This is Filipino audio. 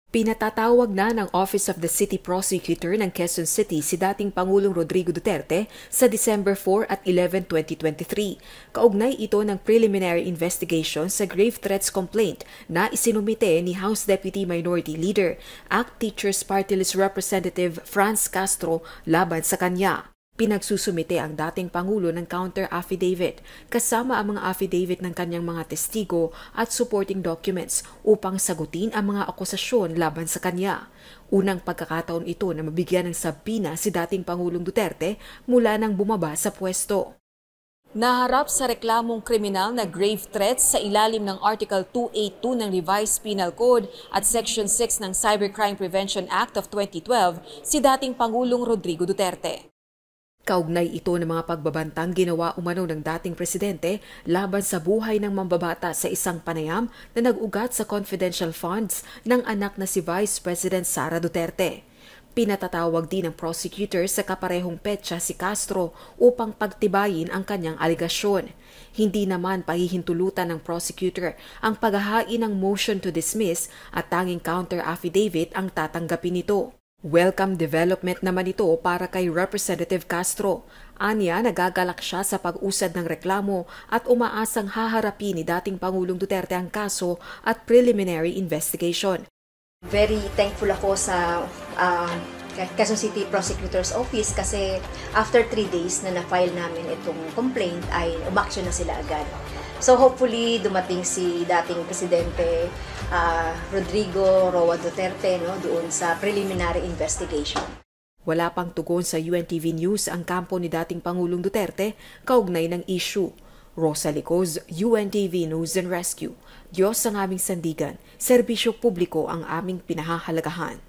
Pinatatawag na ng Office of the City Prosecutor ng Quezon City si dating Pangulong Rodrigo Duterte sa December 4 at 11, 2023. Kaugnay ito ng preliminary investigation sa grave threats complaint na isinumite ni House Deputy Minority Leader, ACT Teachers Party List Representative Franz Castro laban sa kanya. Pinagsusumite ang dating Pangulo ng counter-affidavit kasama ang mga affidavit ng kanyang mga testigo at supporting documents upang sagutin ang mga akusasyon laban sa kanya. Unang pagkakataon ito na mabigyan ng sabina si dating Pangulong Duterte mula nang bumaba sa pwesto. Naharap sa reklamong kriminal na grave threats sa ilalim ng Article 282 ng Revised Penal Code at Section 6 ng Cybercrime Prevention Act of 2012 si dating Pangulong Rodrigo Duterte. Kaugnay ito ng mga pagbabantang ginawa umano ng dating presidente laban sa buhay ng mambabata sa isang panayam na nag-ugat sa confidential funds ng anak na si Vice President Sara Duterte. Pinatatawag din ng prosecutor sa kaparehong petsa si Castro upang pagtibayin ang kanyang aligasyon. Hindi naman pahihintulutan ng prosecutor ang paghahain ng motion to dismiss at tanging counter-affidavit ang tatanggapin nito. Welcome development naman ito para kay Representative Castro. Anya, nagagalak siya sa pag-usad ng reklamo at umaasang haharapin ni dating Pangulong Duterte ang kaso at preliminary investigation. Very thankful ako sa Quezon City Prosecutor's Office kasi after 3 days na na-file namin itong complaint ay umaksyon na sila agad. So hopefully dumating si dating Presidente Rodrigo Roa Duterte doon sa preliminary investigation. Wala pang tugon sa UNTV News ang kampo ni dating Pangulong Duterte kaugnay ng issue. Rosa Licoz, UNTV News and Rescue. Diyos ang aming sandigan, serbisyo publiko ang aming pinahahalagahan.